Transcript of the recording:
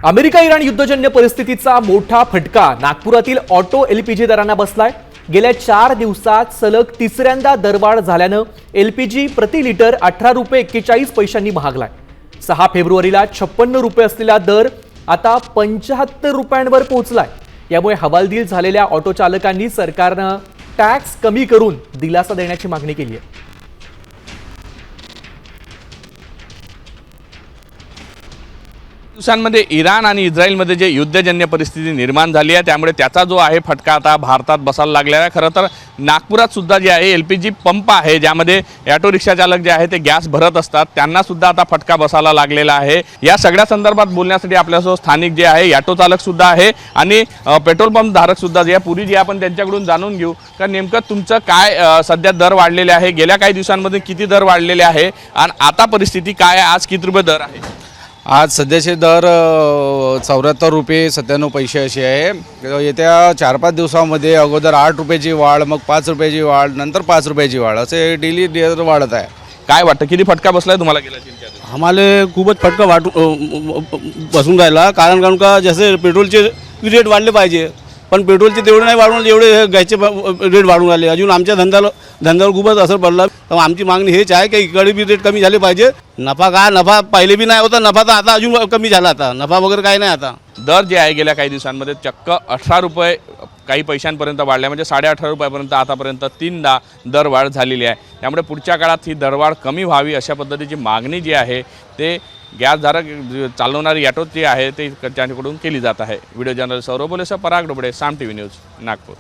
America Iran युद्धजन्य परिस्थितीचा मोठा फटका नागपुरातील ऑटो एलपीजी दरांना बसलाय। गेल्या 4 दिवसात सलग तिसऱ्यांदा दरवाढ झाल्यानं एलपीजी प्रति लिटर 18 रुपये 41 पैशांनी महागलाय। 6 फेब्रुवारीला 56 रुपये असलेला दर आता 75 रुपयांवर पोहोचलाय। यामुळे हवालदिल झालेल्या ऑटो चालकांनी सरकारनं टॅक्स कमी करून दिलासा देण्याची मागणी केली आहे। दिवसांमध्ये इराण आणि इस्रायलमध्ये जे युद्धजन्य परिस्थिती निर्माण झाली आहे त्यामुळे त्याचा जो आहे फटका आता भारतात बसायला लागलेला आहे। खरं तर नागपुरात सुद्धा जे आहे एलपीजी पंप आहे ज्यामध्ये ऑटो रिक्षा चालक जे आहे ते गॅस भरत असतात त्यांना सुद्धा आता फटका बसायला लागलेला आहे। या सगळ्या संदर्भात बोलण्यासाठी आपल्यासोबत स्थानिक जे आहे ऑटो चालक सुद्धा आहे आणि पेट्रोल पंप धारक सुद्धा जे पूर्वी जे आपण त्यांच्याकडून जाणून घेऊ का नेमकं तुमचं काय सध्या दर वाढलेले आहे, गेल्या काही दिवसांमध्ये किती दर वाढलेले आहे आणि आता परिस्थिती काय आहे, आज किती रुपये दर आहे? आज सध्याचे दर 74 रुपये 97 पैसे असे आहे। येत्या 4-5 दिवसांमध्ये अगोदर 8 रुपयाची वाढ, मग 5 रुपयाची वाढ, नंतर 5 रुपयाची वाढ असे डेली दर वाढत आहे। काय वाटतं किती फटका बसलाय तुम्हाला गेल्या 3-4 दिवसात? आम्हाला खूपच फटका बसून राहिला, कारण का जसे पेट्रोलचे रेट वाढले पाहिजे पण पेट्रोलचे तेवढे नाही वाढवून जेवढे गॅसचे रेट वाढून राहिले। अजून आमच्या धंद्यावर खूपच असर पडला। तर आमची मागणी हेच आहे की इकडे बी रेट कमी झाले पाहिजे। नफा पहिले बी नाही होता, नफा तर आता अजून कमी झाला, आता नफा वगैरे काही नाही। आता दर जे आहे गेल्या काही दिवसांमध्ये चक्क 18 रुपये काही पैशांपर्यंत वाढल्या, म्हणजे 18.5 रुपयापर्यंत आतापर्यंत 3दा दरवाढ झालेली आहे। त्यामुळे पुढच्या काळात ही दरवाढ कमी व्हावी अशा पद्धतीची मागणी जी आहे ते गॅसधारक चालवणारी ऑटो जे आहे ते त्यांच्याकडून केली जात आहे। व्हिडिओ जर्नलिस्ट सौरभ बोलेसह पराग डोबळे, साम टीव्ही न्यूज, नागपूर।